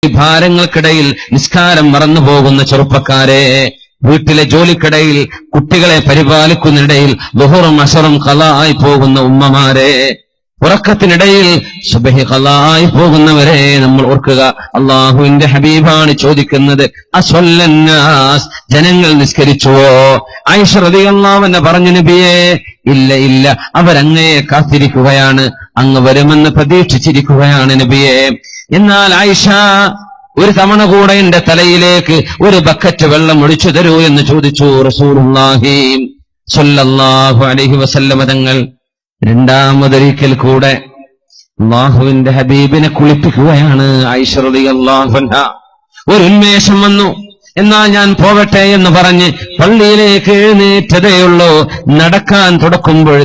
ഭാരങ്ങൾക്കിടയിൽ നിസ്കാരം മറന്നുപോകുന്ന ചെറുപ്പക്കാരെ, വീട്ടിലെ ജോലിക്കിടയിൽ കുട്ടികളെ പരിപാലിക്കുന്നതിനിടയിൽ ളുഹറും അസറും ഖളായി പോകുന്ന ഉമ്മമാരെ, ഉറക്കത്തിനിടയിൽ സുബ്ഹി ഖളായി പോകുന്നവരെ നമ്മൾ ഓർക്കുക. അല്ലാഹുവിന്റെ ഹബീബാണ് ചോദിക്കുന്നത്, അസ്വല്ലന്നാസ്, ജനങ്ങൾ നിസ്കരിച്ചുവോ? ആയിഷ റളിയല്ലാഹു അൻഹ പറഞ്ഞു, നബിയേ ഇല്ല ഇല്ല, അവരങ്ങയെ കാത്തിരിക്കുകയാണ്, അങ്ങ് വരുമെന്ന് പ്രതീക്ഷിച്ചിരിക്കുകയാണ് നബിയേ. എന്നാൽ ആയിഷ, ഒരു തവണ കൂടെ എന്റെ തലയിലേക്ക് ഒരു ബക്കറ്റ് വെള്ളം ഒഴിച്ചു തരൂ എന്ന് ചോദിച്ചു റസൂലുള്ളാഹി സ്വല്ലല്ലാഹു അലൈഹി വസല്ലം തങ്ങൾ. രണ്ടാമതൊരിക്കൽ കൂടെ അല്ലാഹുവിന്റെ ഹബീബിനെ കുളിപ്പിക്കുകയാണ് ആയിഷ റളിയല്ലാഹു അൻഹ. ഒരു ഉന്മേഷം വന്നു. എന്നാൽ ഞാൻ പോകട്ടെ എന്ന് പറഞ്ഞ് പള്ളിയിലേക്ക് എഴുന്നേറ്റതേയുള്ളൂ. നടക്കാൻ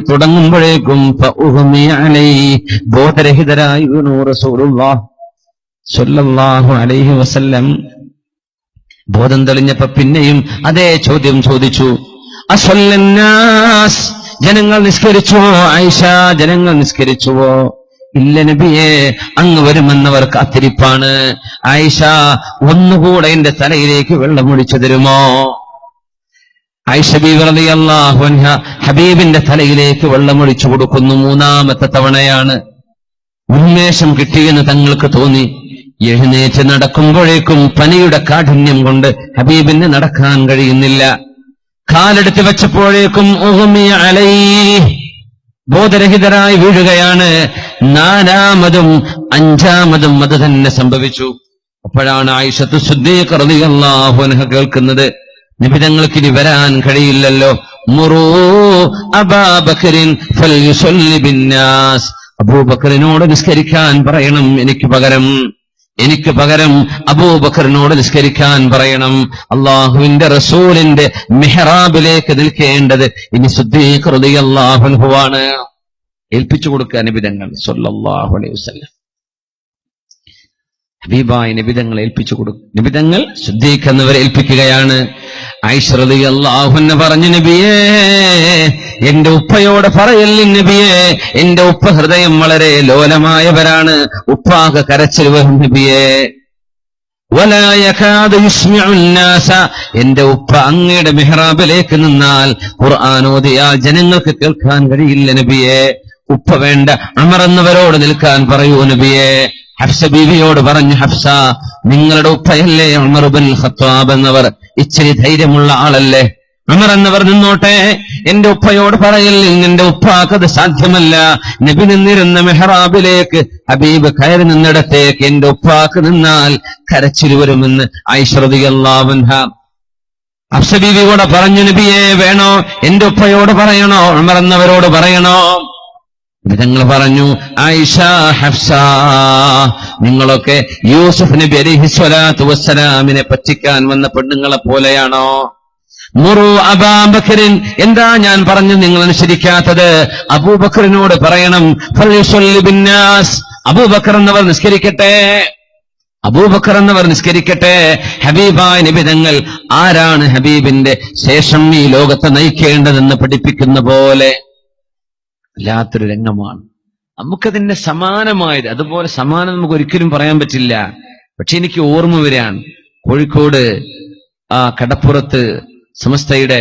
തുടങ്ങുമ്പോഴേക്കും ബോധരഹിതരായി വീണു റസൂലുള്ളാഹി സ്വല്ലല്ലാഹു അലൈഹി വസല്ലം. ബോധം തെളിഞ്ഞപ്പോ പിന്നെയും അതേ ചോദ്യം ചോദിച്ചു, അസ്വല്ലന്നാസ്, ജനങ്ങൾ നിസ്കരിച്ചുവോ? ആയിഷ, ജനങ്ങൾ നിസ്കരിച്ചുവോ? ഇല്ല നബിയേ, അങ്ങ് വരുമെന്നവർ കാത്തിരിപ്പാണ്. ആയിഷ, ഒന്നുകൂടെ എന്റെ തലയിലേക്ക് വെള്ളം ഒഴിച്ചു തരുമോ? ആയിഷ ബീവി റളിയല്ലാഹു അൻഹ ഹബീബിന്റെ തലയിലേക്ക് വെള്ളം ഒഴിച്ചു കൊടുക്കുന്നു. മൂന്നാമത്തെ തവണയാണ്. ഉന്മേഷം കിട്ടിയെന്ന് തങ്ങൾക്ക് തോന്നി. എഴുന്നേറ്റ് നടക്കുമ്പോഴേക്കും പനിയുടെ കാഠിന്യം കൊണ്ട് ഹബീബിന് നടക്കാൻ കഴിയുന്നില്ല. കാലെടുത്ത് വെച്ചപ്പോഴേക്കും ബോധരഹിതരായി വീഴുകയാണ്. നാലാമതും അഞ്ചാമതും അത് തന്നെ സംഭവിച്ചു. അപ്പോഴാണ് ആയിഷത്തു സിദ്ദീഖ റളിയല്ലാഹു അൻഹ കേൾക്കുന്നത്, നബി തങ്ങൾക്ക് ഇനി വരാൻ കഴിയില്ലല്ലോ. മുറൂ അബാ ബക്കറിൻ ഫൽയുസല്ലി ബിന്നാസ്, അബൂബക്കറിനോട് നിസ്കരിക്കാൻ പറയണം, എനിക്ക് പകരം അബൂബക്കറിനോട് നിസ്കരിക്കാൻ പറയണം. അള്ളാഹുവിന്റെ റസൂലിന്റെ മിഹ്റാബിലേക്ക് നിൽക്കേണ്ടത് ഇനി സിദ്ദീഖ് റളിയല്ലാഹു അൻഹുവാണ്. ഏൽപ്പിച്ചു കൊടുക്കുക നബിതങ്ങൾ സ്വല്ലല്ലാഹു അലൈഹി വസല്ലം. ഹബീബായ നബിതങ്ങൾ ഏൽപ്പിച്ചു കൊടുക്കും. നബിതങ്ങൾ സിദ്ദീഖ് എന്നിവരെ ഏൽപ്പിക്കുകയാണ്. ആയിഷ റളിയല്ലാഹു അൻഹ പറഞ്ഞു, നബിയേ എന്റെ ഉപ്പയോട് പറയല്ലേ നബിയേ, എന്റെ ഉപ്പ ഹൃദയം വളരെ ലോലമായവരാണ്, ഉപ്പാകെ കരച്ചിൽ വരും നബിയേ. വലാ യകാദു യുസ്മിഉന്നാസ, എന്റെ ഉപ്പ അങ്ങയുടെ മിഹ്റാബിലേക്ക് നിന്നാൽ ഖുർആൻ ഓതിയാൽ ജനങ്ങൾക്ക് കേൾക്കാൻ കഴിയില്ല നബിയേ. ഉപ്പ വേണ്ട, ഉമർ എന്നവരോട് നിൽക്കാൻ പറയൂ നബിയേ. ഹഫ്സ ബീവിയോട് പറഞ്ഞു, ഹഫ്സ, നിങ്ങളുടെ ഉപ്പയല്ലേ ഉമർ ഇബ്നുൽ ഖത്താബ് എന്നവർ, ഇച്ചിരി ധൈര്യമുള്ള ആളല്ലേ, ഉമർ എന്നവർ നിന്നോട്ടെ. എന്റെ ഉപ്പയോട് പറയല്ലേ, എന്റെ ഉപ്പാക്കത് സാധ്യമല്ല. നബി നിന്നിരുന്ന മെഹ്റാബിലേക്ക് ഹബീബ് കയറി നിന്നിടത്തേക്ക് എന്റെ ഉപ്പാക്ക് നിന്നാൽ കരച്ചിൽ വരുമെന്ന് ആയിഷ റളിയല്ലാഹു അൻഹ ഹഫ്സ ബീവിയോട് പറഞ്ഞു, നബിയെ വേണോ, എന്റെ ഉപ്പയോട് പറയണോ, ഉമർ എന്നവരോട് പറയണോ? തങ്ങൾ പറഞ്ഞു, ആയിഷ, ഹഫ്സ, നിങ്ങളൊക്കെ യൂസുഫ് നബി അലൈഹി സ്വലാത്തു വസ്സലാമിനെ പറ്റിക്കാൻ വന്ന പെണ്ണുങ്ങളെ പോലെയാണോ? മുറു അബാ ബക്കറിൻ, എന്താ ഞാൻ പറഞ്ഞു നിങ്ങൾ അനുസരിക്കാത്തത്? അബൂബക്കറിനോട് പറയണം. ഫൽയുസല്ലി ബിന്നാസ്, അബൂബക്കർ എന്നവർ നിസ്കരിക്കട്ടെ. ഹബീബായ നബി തങ്ങൾ ആരാണ് ഹബീബിന്റെ ശേഷം ഈ ലോകത്തെ നയിക്കേണ്ടതെന്ന് പഠിപ്പിക്കുന്ന പോലെ വല്ലാത്തൊരു രംഗമാണ്. നമുക്കതിന്റെ സമാനമായത്, അതുപോലെ സമാനം നമുക്ക് ഒരിക്കലും പറയാൻ പറ്റില്ല. പക്ഷെ എനിക്ക് ഓർമ്മ വരികയാണ്, കോഴിക്കോട് കടപ്പുറത്ത് സമസ്തയുടെ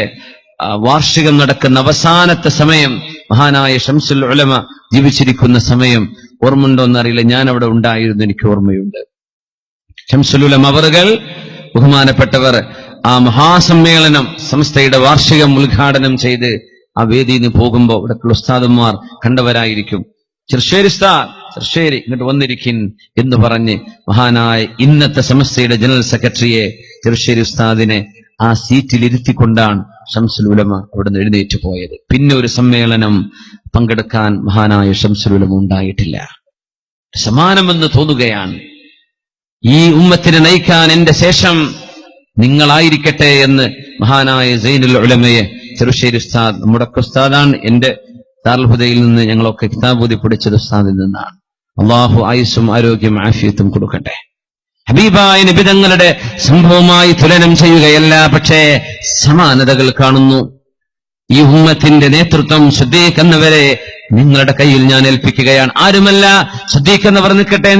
വാർഷികം നടക്കുന്ന അവസാനത്തെ സമയം, മഹാനായ ശംസുൽ ഉലമ ജീവിച്ചിരിക്കുന്ന സമയം. ഓർമ്മയുണ്ടോന്നറിയില്ല, ഞാൻ അവിടെ ഉണ്ടായിരുന്നു, എനിക്ക് ഓർമ്മയുണ്ട്. ശംസുൽ ഉലമ അവറുകൾ, ബഹുമാനപ്പെട്ടവർ, ആ മഹാസമ്മേളനം സമസ്തയുടെ വാർഷികം ഉദ്ഘാടനം ചെയ്ത് ആ വേദിയിൽ നിന്ന് പോകുമ്പോ ഇവിടെയുള്ള ഉസ്താദന്മാർ കണ്ടവരായിരിക്കും. ചെറുശ്ശേരി ഇങ്ങോട്ട് വന്നിരിക്കിൻ എന്ന് പറഞ്ഞ് മഹാനായ ഇന്നത്തെ സമസ്തയുടെ ജനറൽ സെക്രട്ടറിയെ, ചെറുശ്ശേരി ഉസ്താദിനെ ആ സീറ്റിൽ ഇരുത്തിക്കൊണ്ടാണ് ശംസുൽ ഉലമ അവിടെ നിന്ന് എഴുന്നേറ്റ് പോയത്. പിന്നെ ഒരു സമ്മേളനം പങ്കെടുക്കാൻ മഹാനായ ശംസുൽ ഉലമ ഉണ്ടായിട്ടില്ല. സമാനമെന്ന് തോന്നുകയാണ്. ഈ ഉമ്മത്തിനെ നയിക്കാൻ എന്റെ ശേഷം നിങ്ങളായിരിക്കട്ടെ എന്ന് മഹാനായ സൈനുൽ ഉലമയെ ചെറുശ്ശേരി ഉസ്താദ്, നമ്മുടെ ഉസ്താദാണ്, എന്റെ ദാറുൽ ഹുദയിൽ നിന്ന് ഞങ്ങളൊക്കെ കിതാബൂതി പഠിച്ചത് ഉസ്താദിൽ നിന്നാണ്. അള്ളാഹു ആയുസ്സും ആരോഗ്യം ആഫിയത്തും കൊടുക്കട്ടെ. ഹബീബായ നബി തങ്ങളുടെ സംഭവമായി തുലനം ചെയ്യുകയല്ല, പക്ഷേ സമാനതകൾ കാണുന്നു. ഈ ഉമ്മത്തിന്റെ നേതൃത്വം സിദ്ദീഖ് എന്നവരെ നിങ്ങളുടെ കയ്യിൽ ഞാൻ ഏൽപ്പിക്കുകയാണ്. ആരുമല്ല, സിദ്ദീഖ് എന്നവർ നിൽക്കട്ടെ,